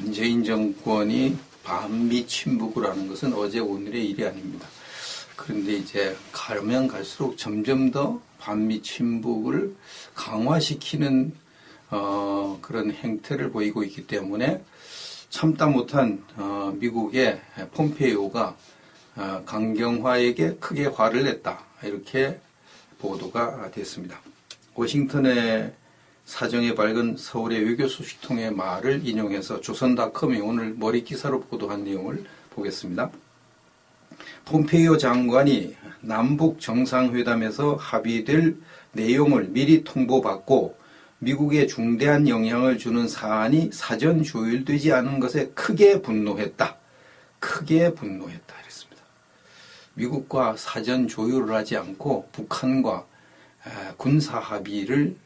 문재인 정권이 반미 침묵을 하는 것은 어제 오늘의 일이 아닙니다. 그런데 이제 가면 갈수록 점점 더 반미 침묵을 강화시키는 그런 행태를 보이고 있기 때문에 참다 못한 미국의 폼페이오가 강경화에게 크게 화를 냈다. 이렇게 보도가 됐습니다. 워싱턴의 사정이 밝은 서울의 외교소식통의 말을 인용해서 조선닷컴이 오늘 머릿기사로 보도한 내용을 보겠습니다. 폼페이오 장관이 남북 정상회담에서 합의될 내용을 미리 통보받고 미국에 중대한 영향을 주는 사안이 사전 조율되지 않은 것에 크게 분노했다. 크게 분노했다. 이랬습니다. 미국과 사전 조율을 하지 않고 북한과 군사 합의를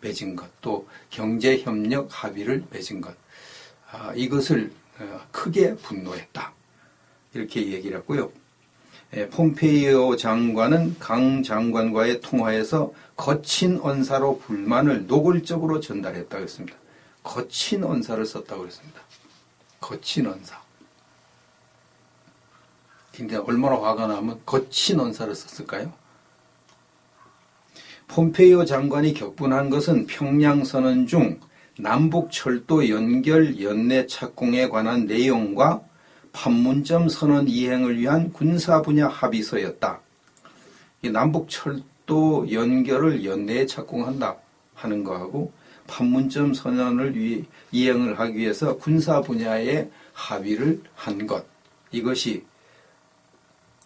맺은 것, 또 경제협력 합의를 맺은 것, 이것을 크게 분노했다. 이렇게 얘기를 했고요. 폼페이오 장관은 강 장관과의 통화에서 거친 언사로 불만을 노골적으로 전달했다고 했습니다. 거친 언사를 썼다고 했습니다. 거친 언사. 근데 얼마나 화가 나면 거친 언사를 썼을까요? 폼페이오 장관이 격분한 것은 평양선언 중 남북철도 연결 연내 착공에 관한 내용과 판문점 선언 이행을 위한 군사 분야 합의서였다. 이 남북철도 연결을 연내에 착공한다 하는 거하고 판문점 선언을 이행을 하기 위해서 군사 분야에 합의를 한 것, 이것이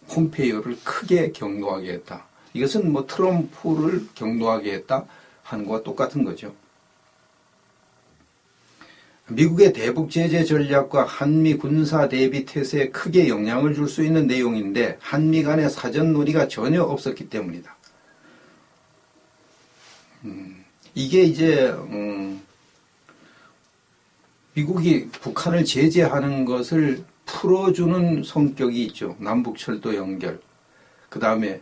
폼페이오를 크게 경노하게 했다. 이것은 뭐 트럼프를 경노하게 했다 하는 것과 똑같은 거죠. 미국의 대북 제재 전략과 한미 군사 대비 태세에 크게 영향을 줄 수 있는 내용인데 한미 간의 사전 논의가 전혀 없었기 때문이다. 이게 이제 미국이 북한을 제재하는 것을 풀어주는 성격이 있죠. 남북철도 연결, 그 다음에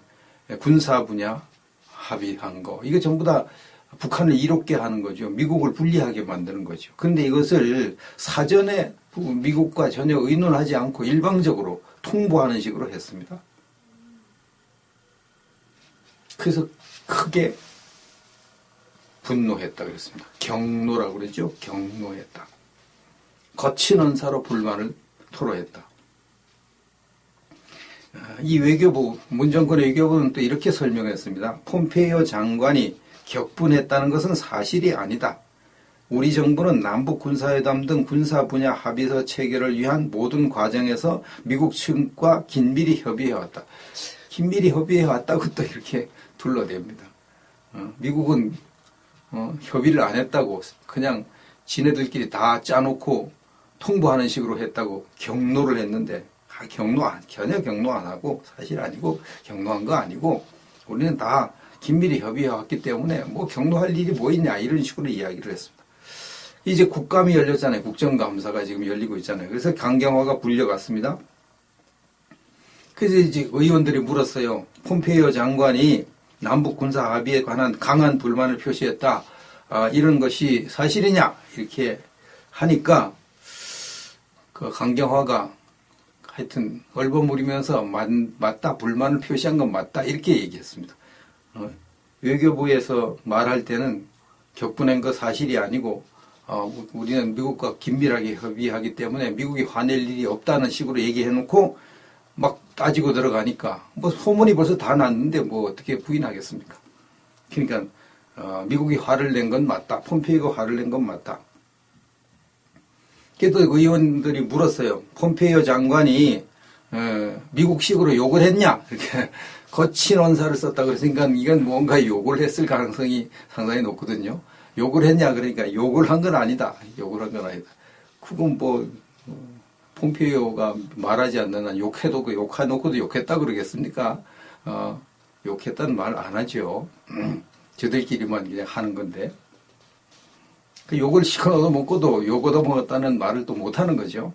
군사 분야 합의한 거, 이거 전부 다 북한을 이롭게 하는 거죠. 미국을 불리하게 만드는 거죠. 그런데 이것을 사전에 미국과 전혀 의논하지 않고 일방적으로 통보하는 식으로 했습니다. 그래서 크게 분노했다 그랬습니다. 경노라고 그러죠. 경노했다. 거친 언사로 불만을 토로했다. 이 외교부, 문정권의 외교부는 또 이렇게 설명했습니다. 폼페이오 장관이 격분했다는 것은 사실이 아니다. 우리 정부는 남북 군사회담 등 군사 분야 합의서 체결을 위한 모든 과정에서 미국 측과 긴밀히 협의해왔다. 긴밀히 협의해왔다고 또 이렇게 둘러댑니다. 미국은 협의를 안 했다고, 그냥 지네들끼리 다 짜놓고 통보하는 식으로 했다고 경노를 했는데, 전혀 경노 안 하고, 사실 아니고 경노한 거 아니고, 우리는 다 긴밀히 협의해왔기 때문에 뭐 경노할 일이 뭐 있냐, 이런 식으로 이야기를 했습니다. 이제 국감이 열렸잖아요. 국정감사가 지금 열리고 있잖아요. 그래서 강경화가 불려갔습니다. 그래서 이제 의원들이 물었어요. 폼페이오 장관이 남북 군사 합의에 관한 강한 불만을 표시했다. 이런 것이 사실이냐? 이렇게 하니까 그 강경화가 하여튼 얼버무리면서 맞다, 불만을 표시한 건 맞다, 이렇게 얘기했습니다. 외교부에서 말할 때는 격분한 거 사실이 아니고 우리는 미국과 긴밀하게 협의하기 때문에 미국이 화낼 일이 없다는 식으로 얘기해놓고 막 따지고 들어가니까 뭐 소문이 벌써 다 났는데 뭐 어떻게 부인하겠습니까? 그러니까 미국이 화를 낸 건 맞다. 폼페이오가 화를 낸 건 맞다. 그래도 의원들이 물었어요. 폼페이오 장관이 미국식으로 욕을 했냐? 이렇게 거친 언사를 썼다고 그랬으니까 이건 뭔가 욕을 했을 가능성이 상당히 높거든요. 욕을 했냐? 그러니까 욕을 한 건 아니다. 욕을 한 건 아니다. 그건 뭐 폼페이오가 말하지 않는 한 욕해도 욕해놓고도 욕했다 그러겠습니까? 욕했다는 말 안 하죠. 저들끼리만 그냥 하는 건데. 그 욕을 시커 얻어먹고도 욕 얻어먹었다는 말을 또 못하는 거죠.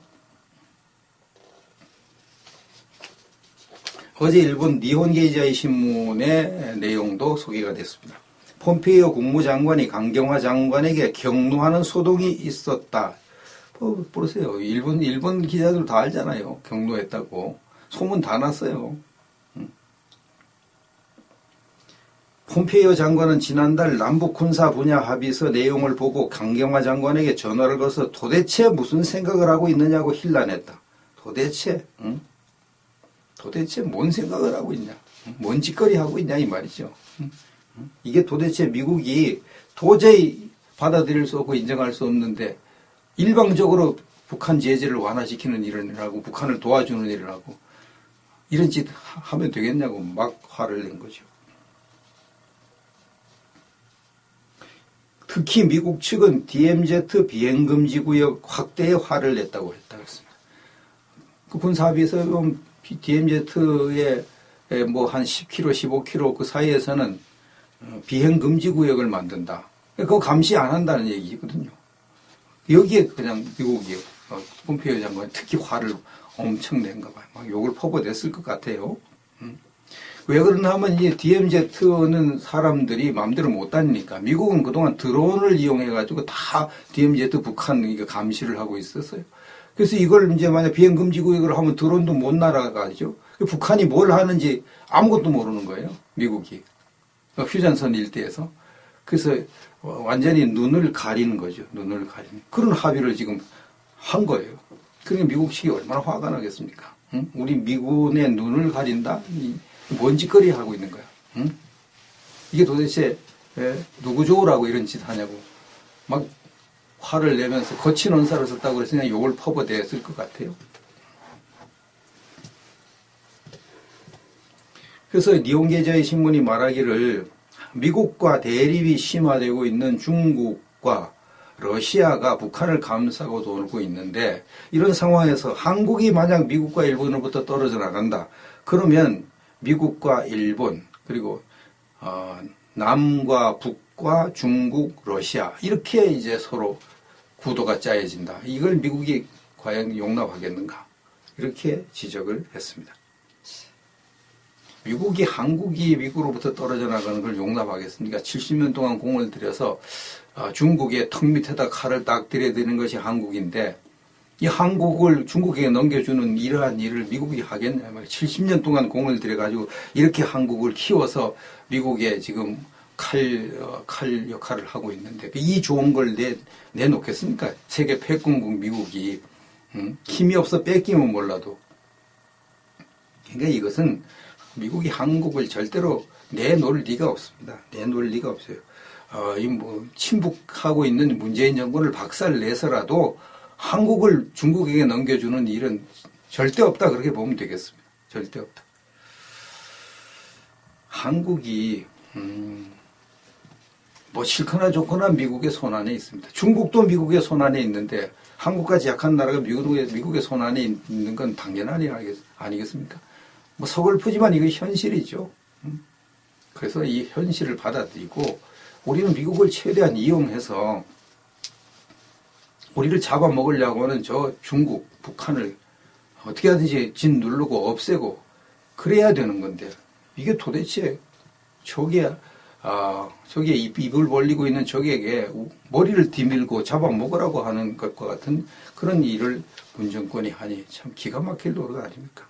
어제 일본 니혼게이자이 신문의 내용도 소개가 됐습니다. 폼페이오 국무장관이 강경화 장관에게 경노하는 소동이 있었다. 보세요. 일본 기자들 다 알잖아요. 경로했다고. 소문 다 났어요. 폼페이오 장관은 지난달 남북 군사 분야 합의서 내용을 보고 강경화 장관에게 전화를 걸어서 도대체 무슨 생각을 하고 있느냐고 힐난했다. 도대체 뭔 생각을 하고 있냐? 뭔 짓거리 하고 있냐 이 말이죠. 이게 도대체 미국이 도저히 받아들일 수 없고 인정할 수 없는데 일방적으로 북한 제재를 완화시키는 일을 하고 북한을 도와주는 일을 하고 이런 짓 하면 되겠냐고 막 화를 낸 거죠. 특히 미국 측은 DMZ 비행금지 구역 확대에 화를 냈다고 했습니다. 그 군사합의에서 DMZ의 뭐 한 10km, 15km 그 사이에서는 비행금지 구역을 만든다. 그거 감시 안 한다는 얘기거든요. 여기에 그냥 미국이 폼페이오 장관이 특히 화를 엄청 낸가 봐요. 막 욕을 퍼붓댔을 것 같아요. 왜 그러나 하면 이 DMZ는 사람들이 마음대로 못 다니니까 미국은 그동안 드론을 이용해가지고 다 DMZ 북한 이게 감시를 하고 있었어요. 그래서 이걸 이제 만약 비행금지 구역을 하면 드론도 못 날아가죠. 북한이 뭘 하는지 아무것도 모르는 거예요. 미국이. 휴전선 일대에서. 그래서 완전히 눈을 가리는 거죠. 눈을 가리는. 그런 합의를 지금 한 거예요. 그러니까 미국 측이 얼마나 화가 나겠습니까? 응? 우리 미군의 눈을 가린다? 뭔 짓거리 하고 있는 거야. 응? 이게 도대체 누구 좋으라고 이런 짓 하냐고 막 화를 내면서 거친 언사를 썼다고 그래서 그냥 욕을 퍼붓댔을 것 같아요. 그래서 니혼게저의 신문이 말하기를 미국과 대립이 심화되고 있는 중국과 러시아가 북한을 감싸고 돌고 있는데 이런 상황에서 한국이 만약 미국과 일본으로부터 떨어져 나간다. 그러면 미국과 일본 그리고 남과 북과 중국, 러시아 이렇게 이제 서로 구도가 짜여진다. 이걸 미국이 과연 용납하겠는가? 이렇게 지적을 했습니다. 미국이 한국이 미국으로부터 떨어져 나가는 걸 용납하겠습니까? 70년 동안 공을 들여서 중국의 턱 밑에다 칼을 딱 들여드는 것이 한국인데 이 한국을 중국에게 넘겨주는 이러한 일을 미국이 하겠냐 말이에요. 70년 동안 공을 들여가지고 이렇게 한국을 키워서 미국에 지금 칼 역할을 하고 있는데 이 좋은 걸 내놓겠습니까? 세계 패권국 미국이 힘이 없어 뺏기면 몰라도. 그러니까 이것은 미국이 한국을 절대로 내놓을 리가 없습니다. 내놓을 리가 없어요. 침묵하고 있는 문재인 정권을 박살내서라도 한국을 중국에게 넘겨주는 일은 절대 없다. 그렇게 보면 되겠습니다. 절대 없다. 한국이, 뭐 싫거나 좋거나 미국의 손안에 있습니다. 중국도 미국의 손안에 있는데 한국까지 약한 나라가 미국의 손안에 있는 건 당연한 일 아니겠습니까? 뭐 서글프지만 이거 현실이죠. 그래서 이 현실을 받아들이고 우리는 미국을 최대한 이용해서 우리를 잡아먹으려고 하는 저 중국, 북한을 어떻게 하든지 짓누르고 없애고 그래야 되는 건데 이게 도대체 저게 입을 벌리고 있는 적에게 머리를 디밀고 잡아먹으라고 하는 것과 같은 그런 일을 문정권이 하니 참 기가 막힐 노릇 아닙니까?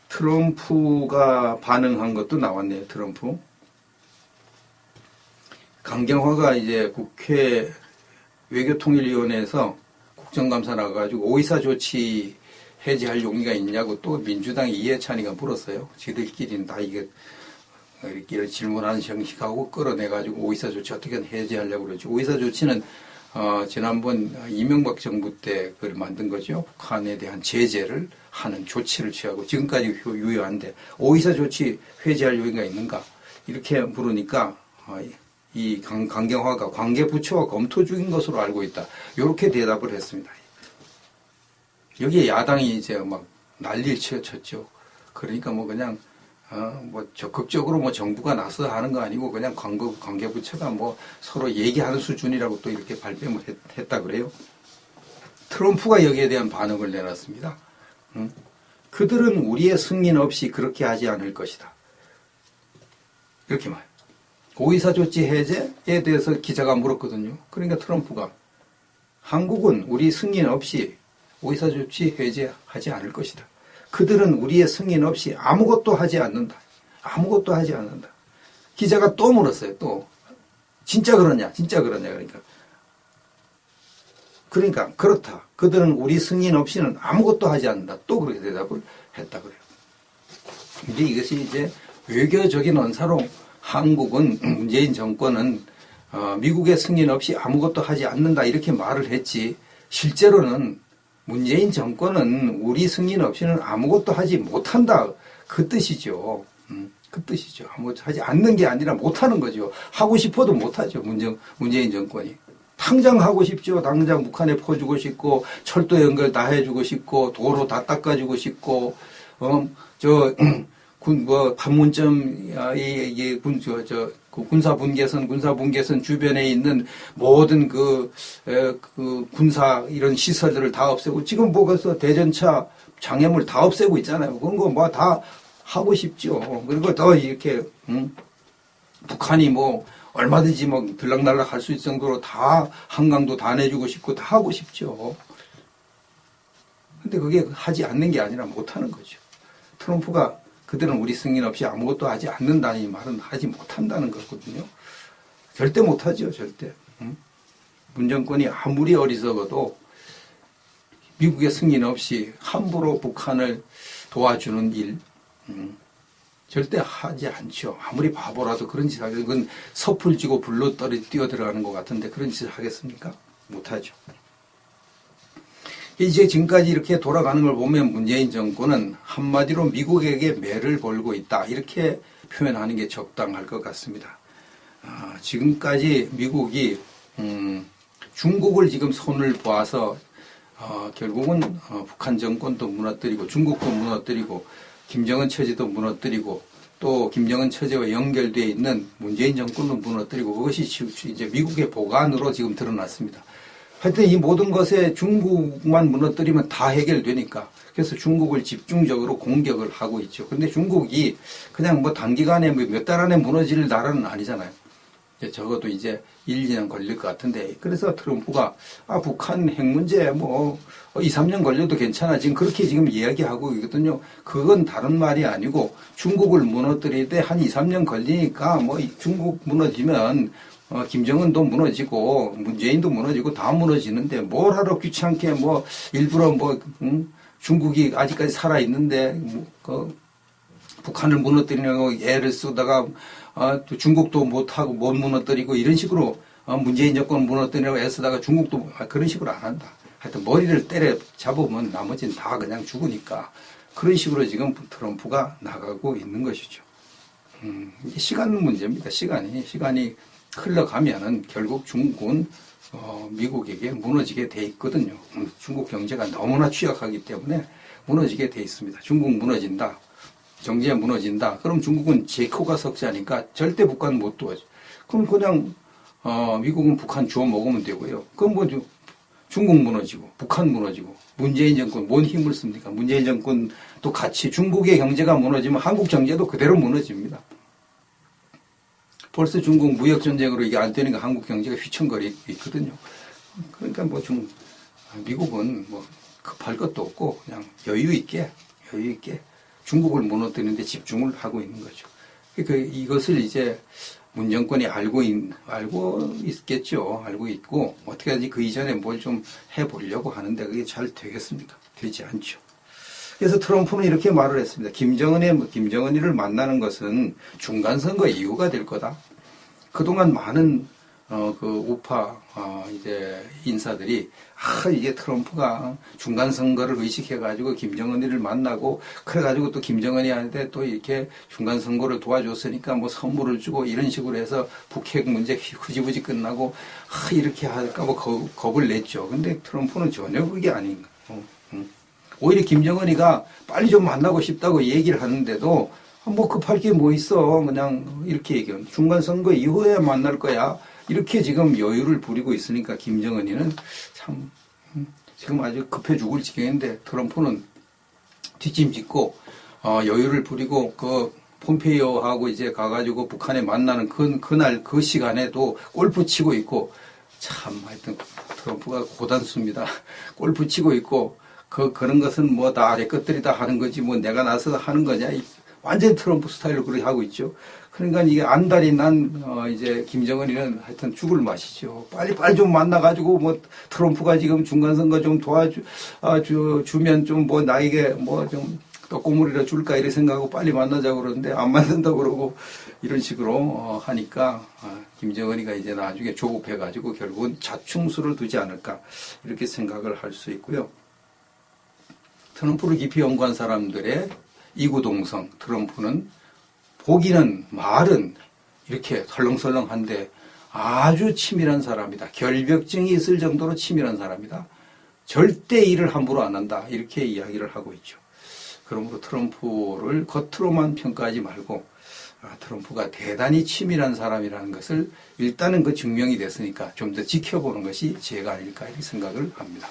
트럼프가 반응한 것도 나왔네요. 트럼프. 강경화가 이제 국회 외교통일위원회에서 국정감사 나가가지고 오이사 조치 해제할 용의가 있냐고 또 민주당의 이해찬이가 물었어요. 지들끼리는 다 이게 이렇게 질문하는 형식하고 끌어내가지고 오이사 조치 어떻게 해제하려고 그러죠. 오이사 조치는 지난번 이명박 정부 때 그걸 만든 거죠. 북한에 대한 제재를 하는 조치를 취하고 지금까지 유효한데 오이사 조치 해제할 용의가 있는가 이렇게 물으니까 이 강경화가 관계부처와 검토 중인 것으로 알고 있다. 이렇게 대답을 했습니다. 여기에 야당이 이제 막 난리를 쳤죠. 그러니까 뭐 그냥 뭐 적극적으로 뭐 정부가 나서 하는 거 아니고 그냥 관계부처가 뭐 서로 얘기하는 수준이라고 또 이렇게 발뺌을 했다 그래요. 트럼프가 여기에 대한 반응을 내놨습니다. 그들은 우리의 승인 없이 그렇게 하지 않을 것이다. 이렇게 말. 보이사 조치 해제에 대해서 기자가 물었거든요. 그러니까 트럼프가 한국은 우리 승인 없이 보이사 조치 해제하지 않을 것이다. 그들은 우리의 승인 없이 아무것도 하지 않는다. 아무것도 하지 않는다. 기자가 또 물었어요. 또 진짜 그러냐? 진짜 그러냐? 그러니까 그렇다. 그들은 우리 승인 없이는 아무것도 하지 않는다. 또 그렇게 대답을 했다 그래요. 근데 이것이 이제 외교적인 언사로 한국은 문재인 정권은 미국의 승인 없이 아무것도 하지 않는다 이렇게 말을 했지 실제로는 문재인 정권은 우리 승인 없이는 아무것도 하지 못한다 그 뜻이죠. 그 뜻이죠. 아무것도 하지 않는 게 아니라 못하는 거죠. 하고 싶어도 못하죠. 문재인 정권이. 당장 하고 싶죠. 당장 북한에 퍼주고 싶고 철도 연결 다 해주고 싶고 도로 다 닦아주고 싶고 판문점 군사 분계선 주변에 있는 모든 그 군사 이런 시설들을 다 없애고 지금 그래서 대전차 장애물 다 없애고 있잖아요. 그런 거 뭐 다 하고 싶죠. 그리고 더 이렇게 북한이 뭐 얼마든지 뭐 들락날락 할 수 있을 정도로 다 한강도 다 내주고 싶고 다 하고 싶죠. 근데 그게 하지 않는 게 아니라 못하는 거죠. 트럼프가 그들은 우리 승인 없이 아무것도 하지 않는다는 이 말은 하지 못한다는 거거든요. 절대 못하죠. 절대. 문 정권이 아무리 어리석어도 미국의 승인 없이 함부로 북한을 도와주는 일 절대 하지 않죠. 아무리 바보라도 그런 짓 하겠어요. 그건 섣불 지고 불로 뛰어 들어가는 것 같은데 그런 짓을 하겠습니까? 못하죠. 이제 지금까지 이렇게 돌아가는 걸 보면 문재인 정권은 한마디로 미국에게 매를 걸고 있다. 이렇게 표현하는 게 적당할 것 같습니다. 지금까지 미국이 중국을 지금 손을 봐서 결국은 북한 정권도 무너뜨리고 중국도 무너뜨리고 김정은 처지도 무너뜨리고 또 김정은 처지와 연결되어 있는 문재인 정권도 무너뜨리고 그것이 이제 미국의 보관으로 지금 드러났습니다. 하여튼 이 모든 것에 중국만 무너뜨리면 다 해결되니까 그래서 중국을 집중적으로 공격을 하고 있죠. 그런데 중국이 그냥 뭐 단기간에 몇 달 안에 무너질 나라는 아니잖아요. 적어도 이제 1, 2년 걸릴 것 같은데 그래서 트럼프가 북한 핵 문제 뭐 2, 3년 걸려도 괜찮아 지금 그렇게 지금 이야기하고 있거든요. 그건 다른 말이 아니고 중국을 무너뜨릴 때 한 2, 3년 걸리니까 뭐 중국 무너지면 김정은도 무너지고 문재인도 무너지고 다 무너지는데 뭘 하러 귀찮게 뭐 일부러 중국이 아직까지 살아 있는데 북한을 무너뜨리려고 애를 쓰다가 또 중국도 못하고 못 무너뜨리고 이런 식으로 문재인 정권 무너뜨리려고 애쓰다가 중국도 그런 식으로 안 한다. 하여튼 머리를 때려 잡으면 나머지는 다 그냥 죽으니까 그런 식으로 지금 트럼프가 나가고 있는 것이죠. 시간 문제입니다. 시간이 흘러가면은 결국 중국은 미국에게 무너지게 돼 있거든요. 중국 경제가 너무나 취약하기 때문에 무너지게 돼 있습니다. 중국 무너진다. 경제 무너진다. 그럼 중국은 제 코가 석자니까 절대 북한 못 도와줘. 그럼 그냥 미국은 북한 주워 먹으면 되고요. 그럼 뭐 중국 무너지고 북한 무너지고 문재인 정권 뭔 힘을 씁니까? 문재인 정권도 같이 중국의 경제가 무너지면 한국 경제도 그대로 무너집니다. 벌써 중국 무역 전쟁으로 이게 안 되니까 한국 경제가 휘청거리고 있거든요. 그러니까 미국은 급할 것도 없고 그냥 여유 있게 중국을 무너뜨리는데 집중을 하고 있는 거죠. 그러니까 이것을 이제 문 정권이 알고 있겠죠. 알고 있고 어떻게 하지 그 이전에 뭘 좀 해보려고 하는데 그게 잘 되겠습니까? 되지 않죠. 그래서 트럼프는 이렇게 말을 했습니다. 김정은이를 만나는 것은 중간선거 이유가 될 거다. 그동안 많은 우파 이제 인사들이 이게 트럼프가 중간선거를 의식해가지고 김정은이를 만나고 그래가지고 또 김정은이한테 또 이렇게 중간선거를 도와줬으니까 뭐 선물을 주고 이런 식으로 해서 북핵 문제 흐지부지 끝나고 이렇게 할까 뭐 겁을 냈죠. 근데 트럼프는 전혀 그게 아닌 거예요. 오히려 김정은이가 빨리 좀 만나고 싶다고 얘기를 하는데도 뭐 급할 게 뭐 있어. 그냥 이렇게 얘기해요. 중간선거 이후에 만날 거야. 이렇게 지금 여유를 부리고 있으니까 김정은이는 참 지금 아주 급해 죽을 지경인데 트럼프는 뒷짐짓고 여유를 부리고 폼페이오하고 이제 가가지고 북한에 만나는 그날 그 시간에도 골프 치고 있고, 참 하여튼 트럼프가 고단수입니다. 골프 치고 있고, 그런 것은 뭐 다 아래 것들이 다 하는 거지 뭐 내가 나서서 하는 거냐. 완전 트럼프 스타일로 그렇게 하고 있죠. 그러니까 이게 안달이 난 이제 김정은이는 하여튼 죽을 맛이죠. 빨리 좀 만나가지고 뭐 트럼프가 지금 중간선거 좀 주면 좀 뭐 나에게 뭐 좀 떡고물이라 줄까 이렇게 생각하고 빨리 만나자고 그러는데 안 만난다고 그러고 이런 식으로 하니까 김정은이가 이제 나중에 조급해가지고 결국은 자충수를 두지 않을까 이렇게 생각을 할 수 있고요. 트럼프를 깊이 연구한 사람들의 이구동성, 트럼프는 보기는 말은 이렇게 설렁설렁한데 아주 치밀한 사람이다. 결벽증이 있을 정도로 치밀한 사람이다. 절대 일을 함부로 안 한다. 이렇게 이야기를 하고 있죠. 그러므로 트럼프를 겉으로만 평가하지 말고 트럼프가 대단히 치밀한 사람이라는 것을 일단은 그 증명이 됐으니까 좀 더 지켜보는 것이 제가 아닐까 이렇게 생각을 합니다.